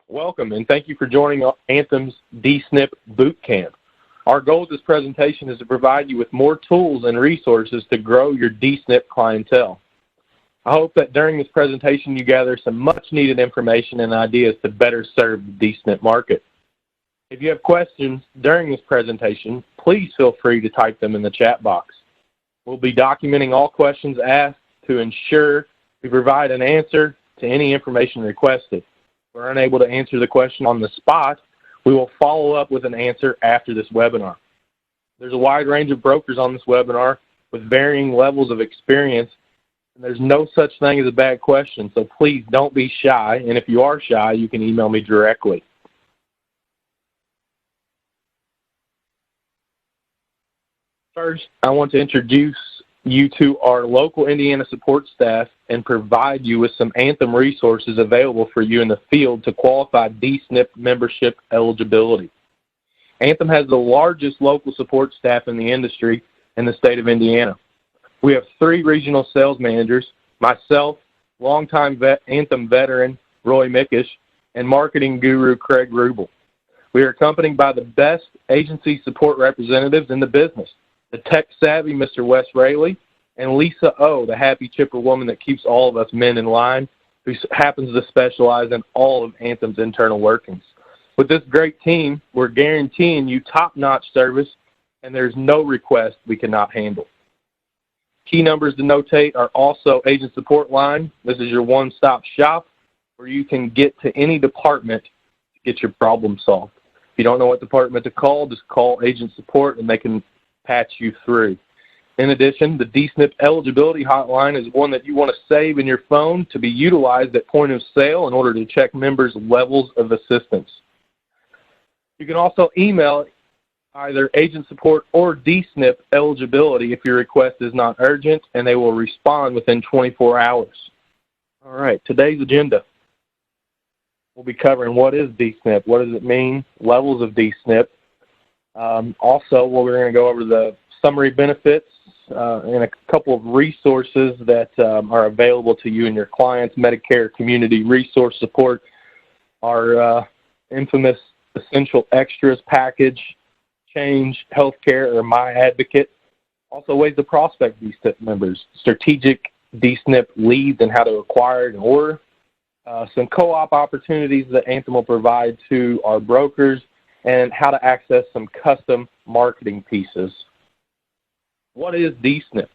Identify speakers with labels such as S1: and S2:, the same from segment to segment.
S1: Welcome, and thank you for joining Anthem's DSNP Boot Camp. Our goal of this presentation is to provide you with more tools and resources to grow your DSNP clientele. I hope that during this presentation you gather some much-needed information and ideas to better serve the DSNP market. If you have questions during this presentation, please feel free to type them in the chat box. We'll be documenting all questions asked to ensure we provide an answer to any information requested. If we're unable to answer the question on the spot, we will follow up with an answer after this webinar. There's a wide range of brokers on this webinar with varying levels of experience, and there's no such thing as a bad question, so please don't be shy, and if you are shy, you can email me directly. First, I want to introduce you to our local Indiana support staff and provide you with some Anthem resources available for you in the field to qualify DSNP membership eligibility. Anthem has the largest local support staff in the industry in the state of Indiana. We have 3 regional sales managers, myself, longtime Anthem veteran Roy Mickish, and marketing guru Craig Rubel. We are accompanied by the best agency support representatives in the business, the tech-savvy Mr. Wes Rayleigh, and Lisa O., the happy chipper woman that keeps all of us men in line, who happens to specialize in all of Anthem's internal workings. With this great team, we're guaranteeing you top-notch service, and there's no request we cannot handle. Key numbers to notate are also agent support line. This is your one-stop shop where you can get to any department to get your problem solved. If you don't know what department to call, just call agent support and they can patch you through. In addition, the DSNP eligibility hotline is one that you want to save in your phone to be utilized at point of sale in order to check members' levels of assistance. You can also email either agent support or DSNP eligibility if your request is not urgent, and they will respond within 24 hours. All right, today's agenda. We'll be covering what is DSNP, what does it mean, levels of DSNP. Also, we're going to go over the summary benefits and a couple of resources that are available to you and your clients. Medicare Community Resource Support, our infamous Essential Extras package, Change Healthcare or My Advocate. Also, ways to prospect DSNP members, strategic DSNP leads and how to acquire and order. Some co-op opportunities that Anthem will provide to our brokers, and how to access some custom marketing pieces. What is DSNP?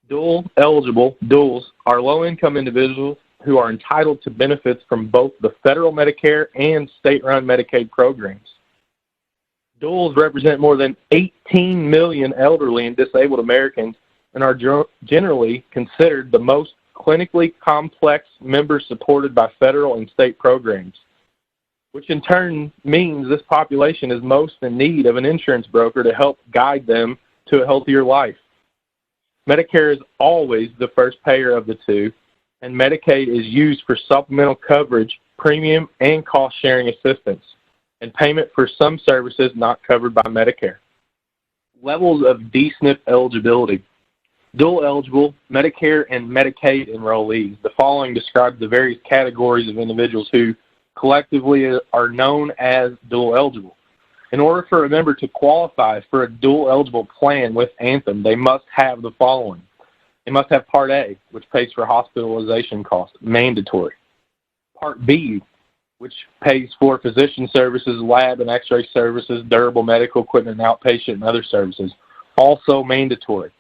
S1: Dual eligible duals are low-income individuals who are entitled to benefits from both the federal Medicare and state-run Medicaid programs. Duals represent more than 18 million elderly and disabled Americans and are generally considered the most clinically complex members supported by federal and state programs, which in turn means this population is most in need of an insurance broker to help guide them to a healthier life. Medicare is always the first payer of the two, and Medicaid is used for supplemental coverage, premium, and cost-sharing assistance, and payment for some services not covered by Medicare. Levels of DSNP eligibility. Dual eligible Medicare and Medicaid enrollees. The following describes the various categories of individuals who collectively are known as dual eligible. In order for a member to qualify for a dual eligible plan with Anthem, they must have the following. They must have Part A, which pays for hospitalization costs, mandatory. Part B, which pays for physician services, lab and x-ray services, durable medical equipment, outpatient, and other services, also mandatory.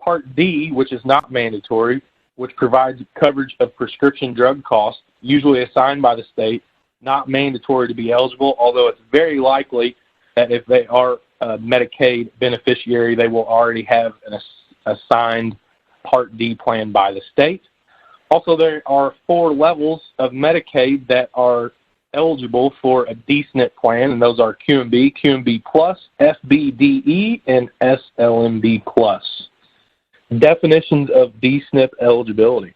S1: Part D, which is not mandatory, which provides coverage of prescription drug costs, usually assigned by the state, not mandatory to be eligible, although it's very likely that if they are a Medicaid beneficiary, they will already have an assigned Part D plan by the state. Also, there are 4 levels of Medicaid that are eligible for a DSNP plan, and those are QMB, QMB Plus, FBDE, and SLMB Plus. Definitions of DSNP eligibility.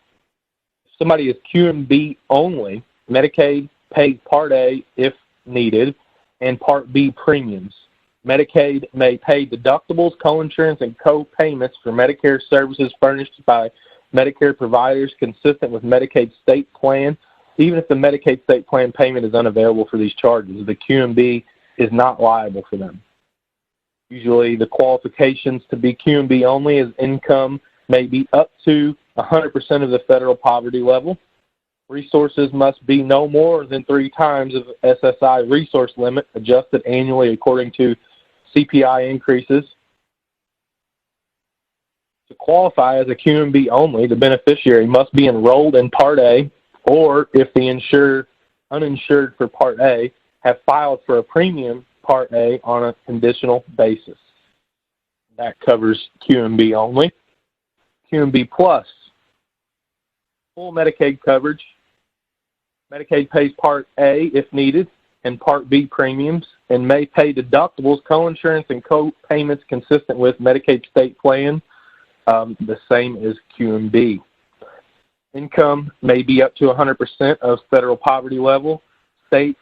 S1: If somebody is QMB only, Medicaid pays Part A if needed, and Part B premiums. Medicaid may pay deductibles, coinsurance, and co-payments for Medicare services furnished by Medicare providers consistent with Medicaid state plan even if the Medicaid state plan payment is unavailable for these charges. The QMB is not liable for them. Usually the qualifications to be QMB only is income may be up to 100% of the federal poverty level. Resources must be no more than 3 times of SSI resource limit, adjusted annually according to CPI increases. To qualify as a QMB only, the beneficiary must be enrolled in Part A, or if the uninsured for Part A have filed for a premium Part A on a conditional basis. That covers QMB only. QMB plus, full Medicaid coverage. Medicaid pays Part A if needed and Part B premiums and may pay deductibles, coinsurance, and co-payments consistent with Medicaid state plan, the same as QMB. Income may be up to 100% of federal poverty level. State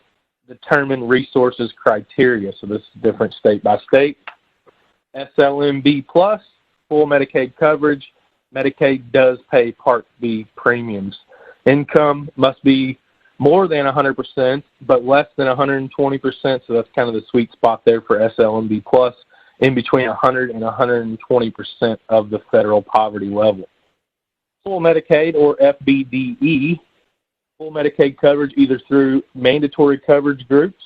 S1: determined resources criteria, so this is different state by state. SLMB plus, full Medicaid coverage. Medicaid does pay Part B premiums. Income must be more than 100%, but less than 120%, so that's kind of the sweet spot there for SLMB plus, in between 100 and 120% of the federal poverty level. Full Medicaid, or FBDE, full Medicaid coverage either through mandatory coverage groups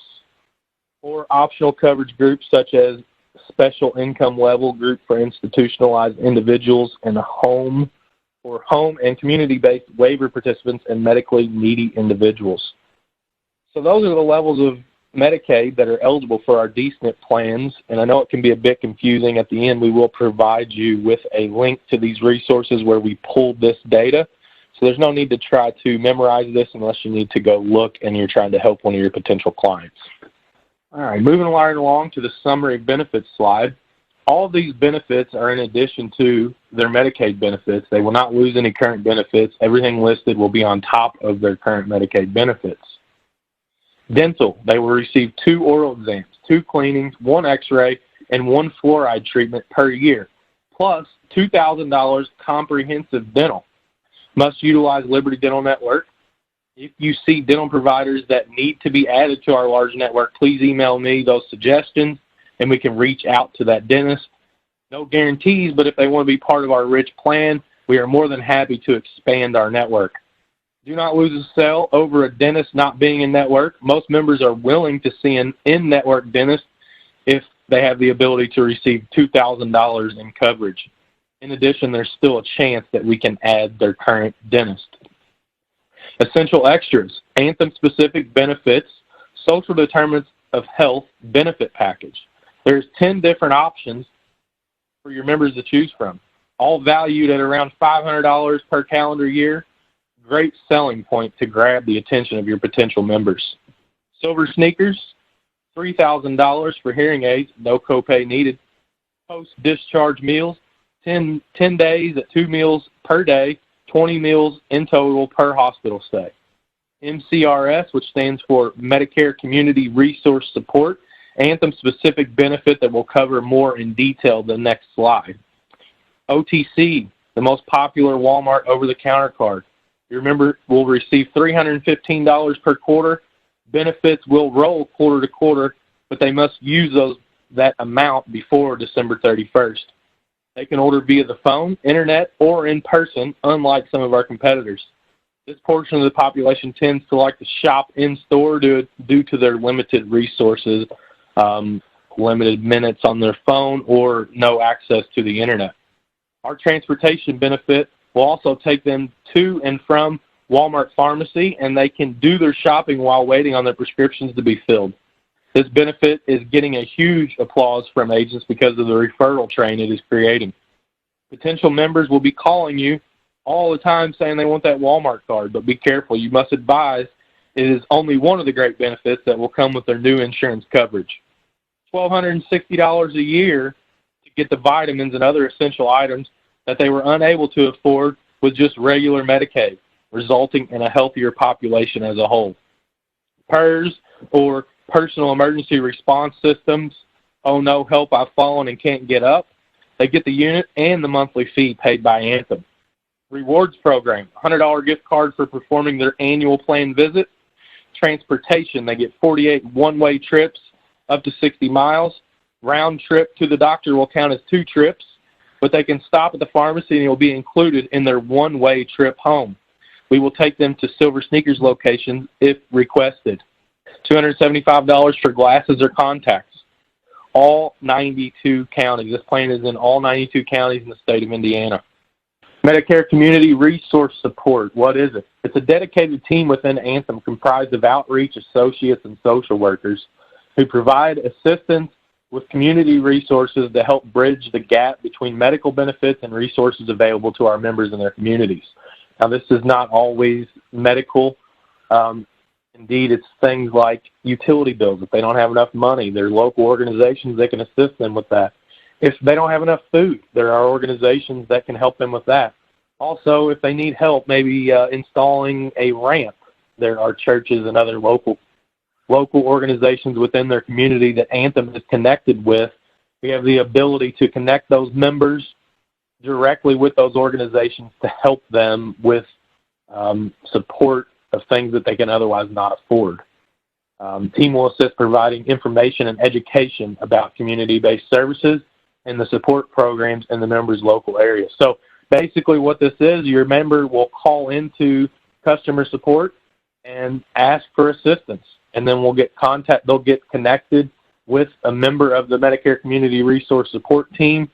S1: or optional coverage groups such as special income level group for institutionalized individuals and home and community-based waiver participants and medically needy individuals. So those are the levels of Medicaid that are eligible for our DSNP plans, and I know it can be a bit confusing. At the end, we will provide you with a link to these resources where we pulled this data. So there's no need to try to memorize this unless you need to go look and you're trying to help one of your potential clients. All right, moving right along to the summary benefits slide. All of these benefits are in addition to their Medicaid benefits. They will not lose any current benefits. Everything listed will be on top of their current Medicaid benefits. Dental, they will receive 2 oral exams, 2 cleanings, 1 x-ray, and 1 fluoride treatment per year, plus $2,000 comprehensive dental. Must utilize Liberty Dental Network. If you see dental providers that need to be added to our large network, please email me those suggestions, and we can reach out to that dentist. No guarantees, but if they want to be part of our rich plan, we are more than happy to expand our network. Do not lose a sale over a dentist not being in network. Most members are willing to see an in-network dentist if they have the ability to receive $2,000 in coverage. In addition, there's still a chance that we can add their current dentist. Essential extras, Anthem-specific benefits, social determinants of health benefit package. There's 10 different options for your members to choose from, all valued at around $500 per calendar year. Great selling point to grab the attention of your potential members. Silver sneakers, $3,000 for hearing aids, no copay needed. Post-discharge meals, 10 days at 2 meals per day, 20 meals in total per hospital stay. MCRS, which stands for Medicare Community Resource Support, Anthem-specific benefit that we'll cover more in detail the next slide. OTC, the most popular Walmart over-the-counter card. Your member will receive $315 per quarter. Benefits will roll quarter to quarter, but they must use that amount before December 31st. They can order via the phone, internet, or in person, unlike some of our competitors. This portion of the population tends to like to shop in-store due to their limited resources, limited minutes on their phone, or no access to the internet. Our transportation benefit will also take them to and from Walmart pharmacy, and they can do their shopping while waiting on their prescriptions to be filled. This benefit is getting a huge applause from agents because of the referral train it is creating. Potential members will be calling you all the time saying they want that Walmart card, but be careful. You must advise it is only one of the great benefits that will come with their new insurance coverage. $1,260 a year to get the vitamins and other essential items that they were unable to afford with just regular Medicaid, resulting in a healthier population as a whole. PERS, or Personal Emergency Response Systems, oh no, help, I've fallen and can't get up. They get the unit and the monthly fee paid by Anthem. Rewards program, $100 gift card for performing their annual planned visit. Transportation, they get 48 one-way trips up to 60 miles. Round trip to the doctor will count as 2 trips, but they can stop at the pharmacy and it will be included in their one-way trip home. We will take them to Silver Sneakers locations if requested. $275 for glasses or contacts. All 92 counties. This plan is in all 92 counties in the state of Indiana. Medicare Community Resource Support. What is it? It's a dedicated team within Anthem comprised of outreach associates and social workers who provide assistance with community resources to help bridge the gap between medical benefits and resources available to our members in their communities. Now, this is not always medical. Indeed, it's things like utility bills. If they don't have enough money, there are local organizations that can assist them with that. If they don't have enough food, there are organizations that can help them with that. Also, if they need help maybe installing a ramp, there are churches and other local organizations within their community that Anthem is connected with. We have the ability to connect those members directly with those organizations to help them with support of things that they can otherwise not afford. Team will assist providing information and education about community-based services and the support programs in the member's local area. So basically what this is, your member will call into customer support and ask for assistance, and then they'll get connected with a member of the Medicare Community Resource Support team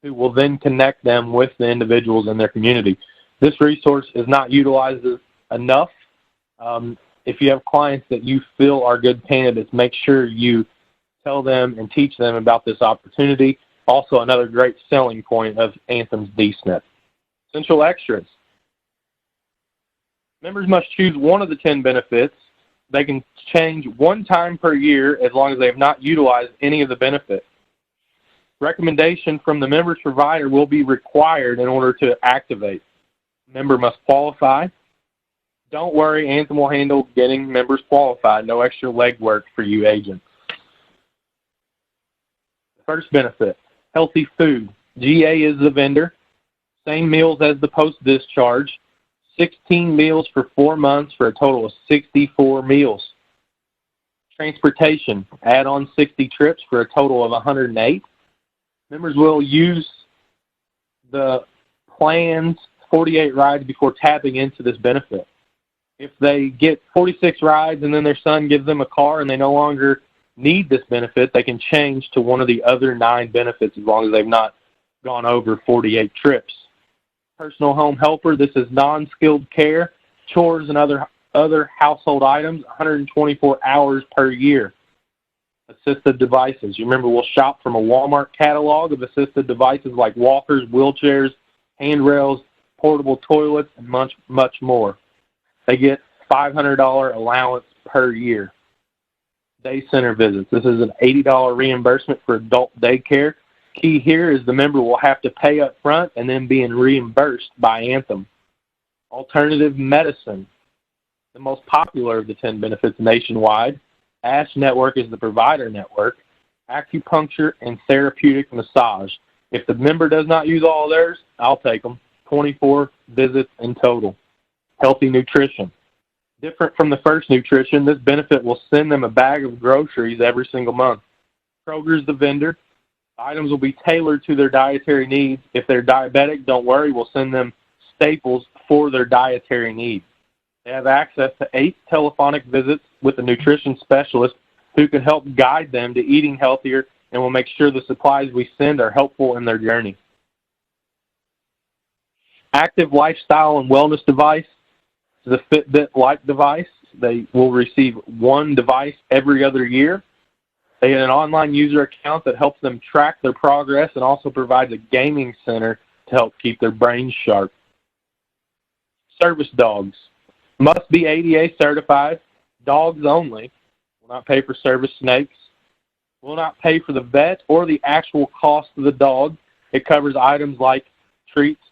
S1: who will then connect them with the individuals in their community. This resource is not utilized enough. If you have clients that you feel are good candidates, make sure you tell them and teach them about this opportunity. Also, another great selling point of Anthem's DSNP. Essential extras. Members must choose one of the 10 benefits. They can change one time per year as long as they have not utilized any of the benefits. Recommendation from the member's provider will be required in order to activate. Member must qualify. Don't worry, Anthem will handle getting members qualified. No extra legwork for you agents. First benefit, healthy food. GA is the vendor. Same meals as the post-discharge. 16 meals for 4 months for a total of 64 meals. Transportation, add on 60 trips for a total of 108. Members will use the plan's 48 rides before tapping into this benefit. If they get 46 rides and then their son gives them a car and they no longer need this benefit, they can change to one of the other 9 benefits as long as they've not gone over 48 trips. Personal home helper, this is non-skilled care, chores and other household items, 124 hours per year. Assistive devices. You remember we'll shop from a Walmart catalog of assistive devices like walkers, wheelchairs, handrails, portable toilets, and much more. They get $500 allowance per year. Day center visits. This is an $80 reimbursement for adult daycare. Key here is the member will have to pay up front and then being reimbursed by Anthem. Alternative medicine. The most popular of the 10 benefits nationwide. ASH Network is the provider network. Acupuncture and therapeutic massage. If the member does not use all of theirs, I'll take them. 24 visits in total. Healthy nutrition. Different from the first nutrition, this benefit will send them a bag of groceries every single month. Kroger's the vendor. Items will be tailored to their dietary needs. If they're diabetic, don't worry, we'll send them staples for their dietary needs. They have access to 8 telephonic visits with a nutrition specialist who can help guide them to eating healthier and will make sure the supplies we send are helpful in their journey. Active lifestyle and wellness device. The Fitbit-like device. They will receive 1 device every other year. They have an online user account that helps them track their progress and also provides a gaming center to help keep their brains sharp. Service dogs. Must be ADA certified. Dogs only. Will not pay for service snakes. Will not pay for the vet or the actual cost of the dog. It covers items like treats,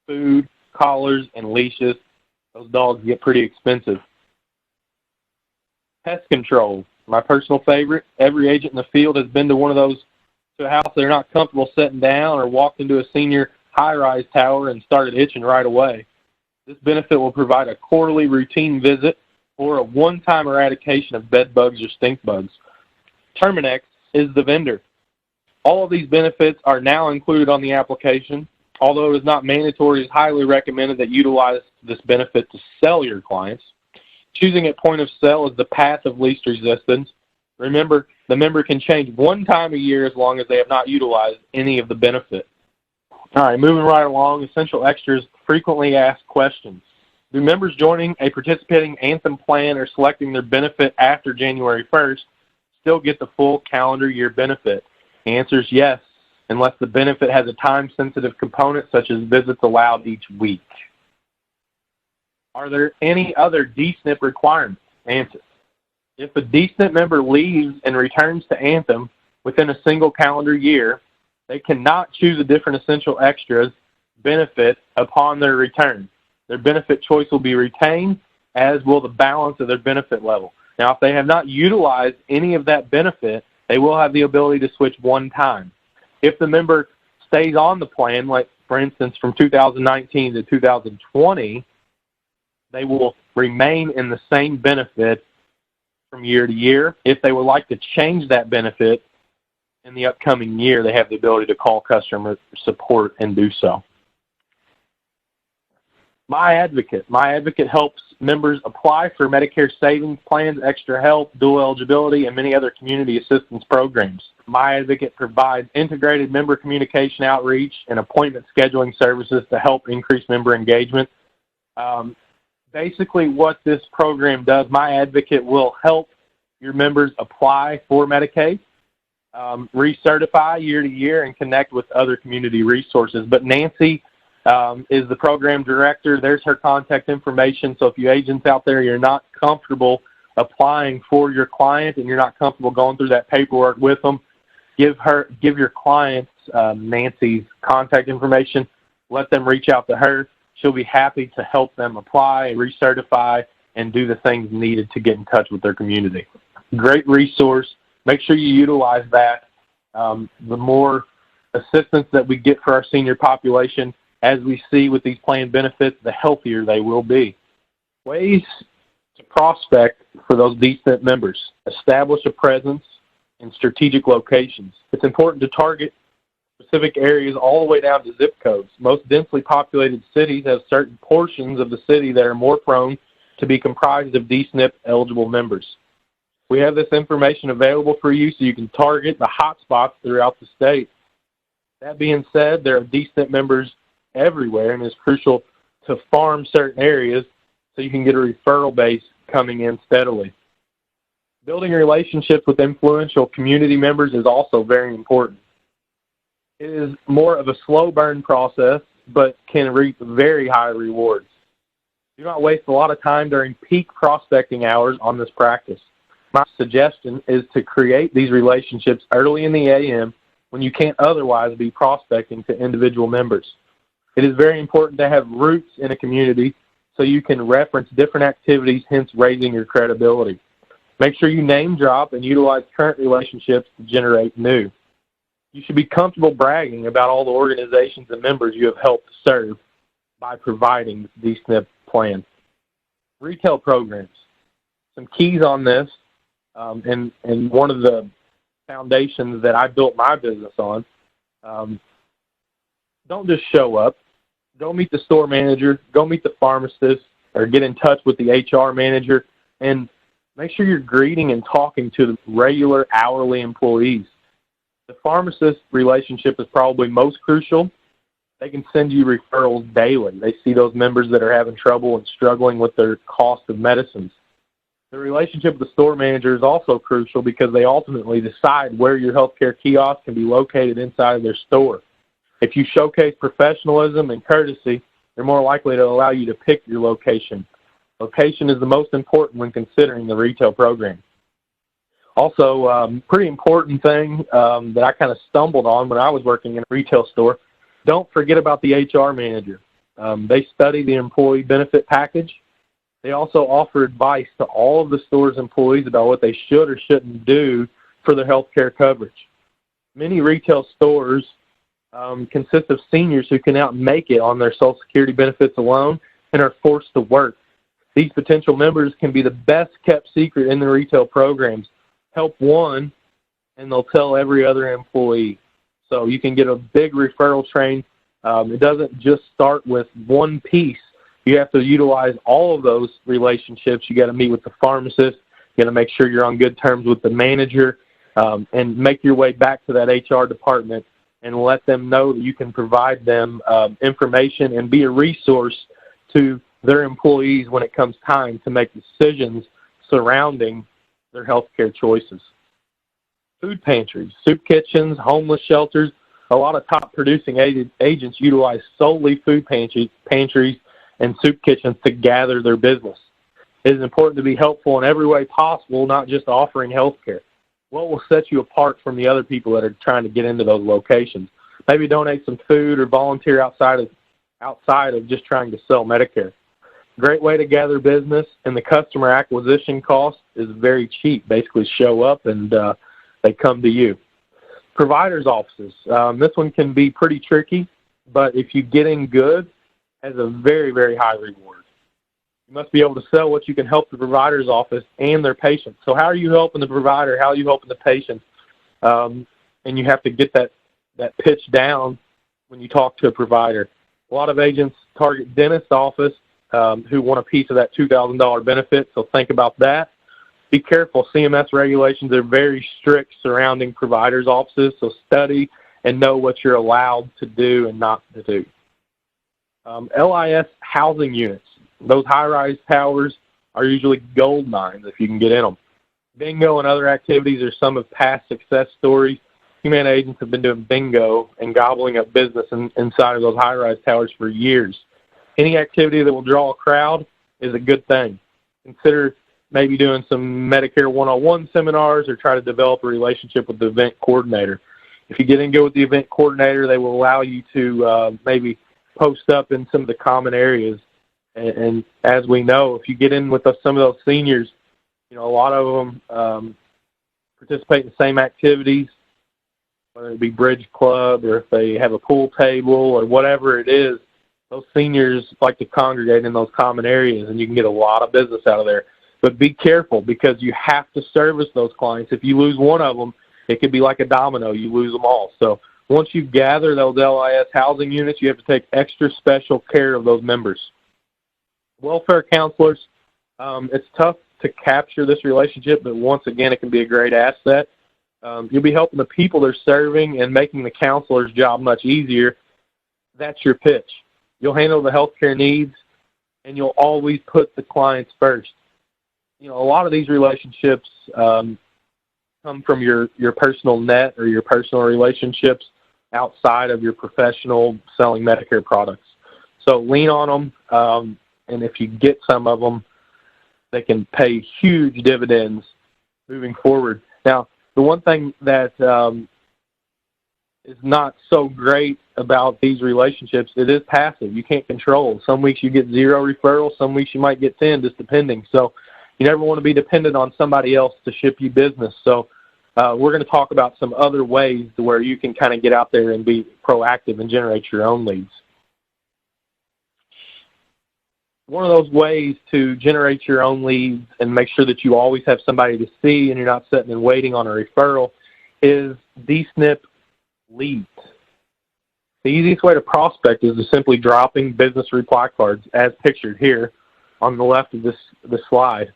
S1: food, collars, and leashes. Those dogs get pretty expensive. Pest control, my personal favorite. Every agent in the field has been to one of those, to a house they're not comfortable sitting down or walked into a senior high-rise tower and started itching right away. This benefit will provide a quarterly routine visit or a one-time eradication of bed bugs or stink bugs. Terminex is the vendor. All of these benefits are now included on the application. Although it is not mandatory, it is highly recommended that you utilize this benefit to sell your clients. Choosing at point of sale is the path of least resistance. Remember, the member can change one time a year as long as they have not utilized any of the benefit. All right, moving right along, essential extras, frequently asked questions. Do members joining a participating Anthem plan or selecting their benefit after January 1st still get the full calendar year benefit? The answer is yes, unless the benefit has a time-sensitive component such as visits allowed each week. Are there any other DSNP requirements? Answer. If a DSNP member leaves and returns to Anthem within a single calendar year, they cannot choose a different essential extras benefit upon their return. Their benefit choice will be retained, as will the balance of their benefit level. Now, if they have not utilized any of that benefit, they will have the ability to switch one time. If the member stays on the plan, like for instance from 2019 to 2020, they will remain in the same benefit from year to year. If they would like to change that benefit in the upcoming year, they have the ability to call customer support and do so. My Advocate helps members apply for Medicare savings plans, extra help, dual eligibility, and many other community assistance programs. My Advocate provides integrated member communication outreach and appointment scheduling services to help increase member engagement. Basically what this program does, My Advocate will help your members apply for Medicaid, recertify year to year, and connect with other community resources. But Nancy is the program director. There's her contact information. So if you agents out there, you're not comfortable applying for your client and you're not comfortable going through that paperwork with them, give your clients Nancy's contact information. Let them reach out to her. She'll be happy to help them apply, recertify, and do the things needed to get in touch with their community. Great resource. Make sure you utilize that. The more assistance that we get for our senior population, as we see with these plan benefits, the healthier they will be. Ways to prospect for those DSNP members. Establish a presence in strategic locations. It's important to target specific areas all the way down to zip codes. Most densely populated cities have certain portions of the city that are more prone to be comprised of DSNP eligible members. We have this information available for you so you can target the hot spots throughout the state. That being said, there are DSNP members everywhere, and it's crucial to farm certain areas so you can get a referral base coming in steadily. Building relationships with influential community members is also very important. It is more of a slow burn process, but can reap very high rewards. Do not waste a lot of time during peak prospecting hours on this practice. My suggestion is to create these relationships early in the AM when you can't otherwise be prospecting to individual members. It is very important to have roots in a community so you can reference different activities, hence raising your credibility. Make sure you name drop and utilize current relationships to generate new. You should be comfortable bragging about all the organizations and members you have helped serve by providing these DSNP plans. Retail programs. Some keys on this, and one of the foundations that I built my business on, don't just show up. Go meet the store manager, go meet the pharmacist, or get in touch with the HR manager, and make sure you're greeting and talking to the regular hourly employees. The pharmacist relationship is probably most crucial. They can send you referrals daily. They see those members that are having trouble and struggling with their cost of medicines. The relationship with the store manager is also crucial because they ultimately decide where your healthcare kiosk can be located inside of their store. If you showcase professionalism and courtesy, they're more likely to allow you to pick your location. Location is the most important when considering the retail program. Also, pretty important thing that I kind of stumbled on when I was working in a retail store, don't forget about the HR manager. They study the employee benefit package. They also offer advice to all of the store's employees about what they should or shouldn't do for their health care coverage. Many retail stores consists of seniors who cannot make it on their Social Security benefits alone and are forced to work. These potential members can be the best kept secret in the retail programs. Help one, and they'll tell every other employee. So you can get a big referral train. It doesn't just start with one piece. You have to utilize all of those relationships. You got to meet with the pharmacist. You got to make sure you're on good terms with the manager, and make your way back to that HR department and let them know that you can provide them information and be a resource to their employees when it comes time to make decisions surrounding their healthcare choices. Food pantries, soup kitchens, homeless shelters. A lot of top producing agents utilize solely food pantries and soup kitchens to gather their business. It is important to be helpful in every way possible, not just offering healthcare. What will set you apart from the other people that are trying to get into those locations? Maybe donate some food or volunteer outside of just trying to sell Medicare. Great way to gather business, and the customer acquisition cost is very cheap. Basically show up and they come to you. Providers' offices. This one can be pretty tricky, but if you get in good, has a very, very high reward. You must be able to sell what you can help the provider's office and their patients. So how are you helping the provider? How are you helping the patient? And you have to get that pitch down when you talk to a provider. A lot of agents target dentist office who want a piece of that $2,000 benefit, so think about that. Be careful. CMS regulations are very strict surrounding providers' offices, so study and know what you're allowed to do and not to do. LIS housing units. Those high-rise towers are usually gold mines if you can get in them. Bingo and other activities are some of past success stories. Humana agents have been doing bingo and gobbling up business inside of those high-rise towers for years. Any activity that will draw a crowd is a good thing. Consider maybe doing some Medicare 101 seminars or try to develop a relationship with the event coordinator. If you get in good with the event coordinator, they will allow you to maybe post up in some of the common areas. And as we know, if you get in with some of those seniors, a lot of them participate in the same activities, whether it be bridge club or if they have a pool table or whatever it is. Those seniors like to congregate in those common areas, and you can get a lot of business out of there. But be careful, because you have to service those clients. If you lose one of them, it could be like a domino. You lose them all. So once you gather those LIS housing units, you have to take extra special care of those members. Welfare counselors, it's tough to capture this relationship, but once again, it can be a great asset. You'll be helping the people they're serving and making the counselor's job much easier. That's your pitch. You'll handle the healthcare needs, and you'll always put the clients first. A lot of these relationships come from your personal net or your personal relationships outside of your professional selling Medicare products. So lean on them, and if you get some of them, they can pay huge dividends moving forward. Now, the one thing that is not so great about these relationships, it is passive. You can't control. Some weeks you get 0 referrals. Some weeks you might get 10, just depending. So you never want to be dependent on somebody else to ship you business. So we're going to talk about some other ways to where you can kind of get out there and be proactive and generate your own leads. One of those ways to generate your own leads and make sure that you always have somebody to see and you're not sitting and waiting on a referral is DSNP leads. The easiest way to prospect is to simply dropping business reply cards as pictured here on the left of this slide.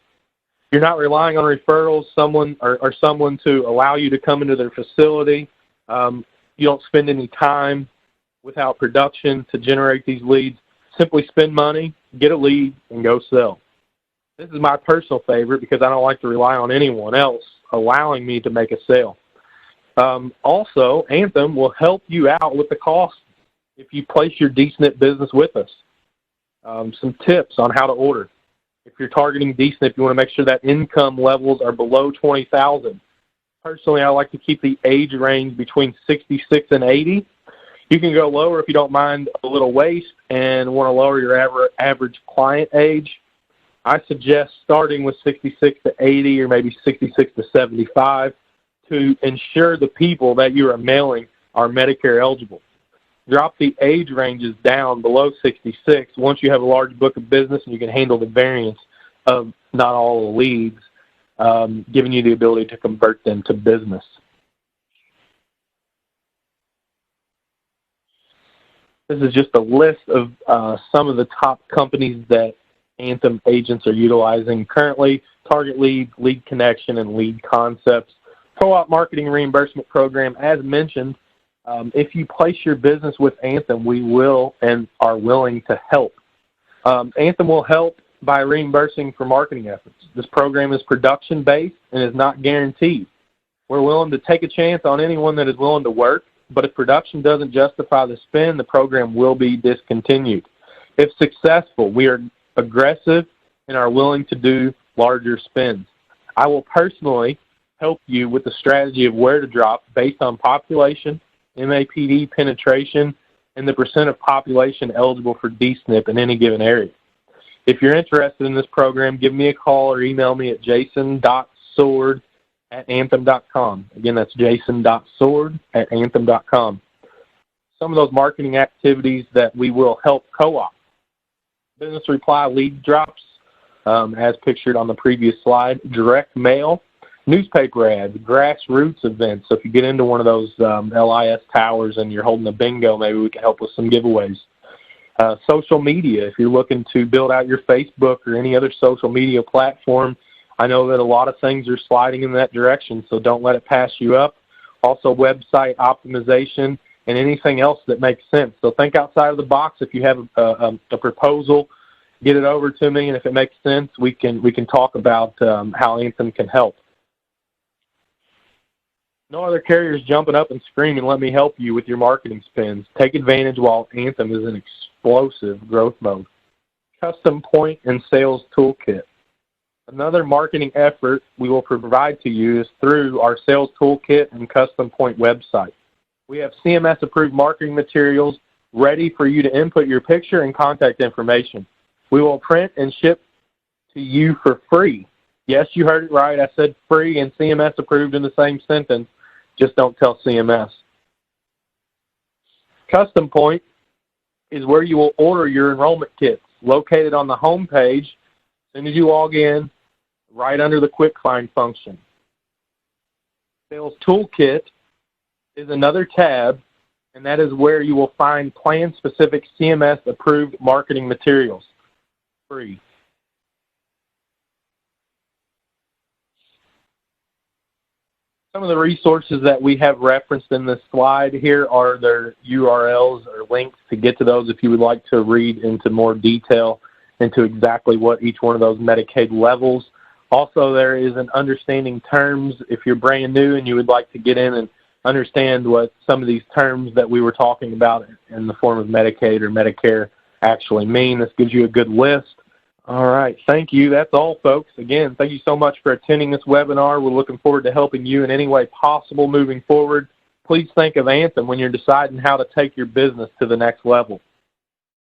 S1: You're not relying on referrals, someone to allow you to come into their facility. You don't spend any time without production to generate these leads. Simply spend money, get a lead, and go sell. This is my personal favorite because I don't like to rely on anyone else allowing me to make a sale. Also, Anthem will help you out with the cost if you place your DSNP business with us. Some tips on how to order. If you're targeting DSNP, you want to make sure that income levels are below 20,000. Personally, I like to keep the age range between 66 and 80. You can go lower if you don't mind a little waste and want to lower your average client age. I suggest starting with 66 to 80 or maybe 66 to 75 to ensure the people that you are mailing are Medicare eligible. Drop the age ranges down below 66 once you have a large book of business and you can handle the variance of not all the leads, giving you the ability to convert them to business. This is just a list of some of the top companies that Anthem agents are utilizing currently: Target Lead, Lead Connection, and Lead Concepts. Co-op Marketing Reimbursement Program, as mentioned, if you place your business with Anthem, we will and are willing to help. Anthem will help by reimbursing for marketing efforts. This program is production-based and is not guaranteed. We're willing to take a chance on anyone that is willing to work, but if production doesn't justify the spend, the program will be discontinued. If successful, we are aggressive and are willing to do larger spends. I will personally help you with the strategy of where to drop based on population, MAPD penetration, and the percent of population eligible for DSNP in any given area. If you're interested in this program, give me a call or email me at jason.sword@anthem.com. Again, that's jason.sword@anthem.com. Some of those marketing activities that we will help co-op: business reply lead drops, as pictured on the previous slide, direct mail, newspaper ads, grassroots events. So if you get into one of those LIS towers and you're holding a bingo, maybe we can help with some giveaways. Social media, if you're looking to build out your Facebook or any other social media platform, I know that a lot of things are sliding in that direction, so don't let it pass you up. Also, website optimization and anything else that makes sense. So think outside of the box. If you have a proposal, get it over to me, and if it makes sense, we can talk about how Anthem can help. No other carriers jumping up and screaming, "Let me help you with your marketing spends." Take advantage while Anthem is in explosive growth mode. Custom point and sales toolkit. Another marketing effort we will provide to you is through our sales toolkit and custom point website. We have CMS-approved marketing materials ready for you to input your picture and contact information. We will print and ship to you for free. Yes, you heard it right. I said free and CMS-approved in the same sentence. Just don't tell CMS. Custom Point is where you will order your enrollment kits, located on the home page as soon as you log in, right under the Quick Find function. Sales Toolkit is another tab, and that is where you will find plan-specific CMS-approved marketing materials, free. Some of the resources that we have referenced in this slide here are their URLs or links to get to those if you would like to read into more detail into exactly what each one of those Medicaid levels. Also, there is an understanding terms if you're brand new and you would like to get in and understand what some of these terms that we were talking about in the form of Medicaid or Medicare actually mean. This gives you a good list. All right, thank you. That's all, folks. Again, thank you so much for attending this webinar. We're looking forward to helping you in any way possible moving forward. Please think of Anthem when you're deciding how to take your business to the next level.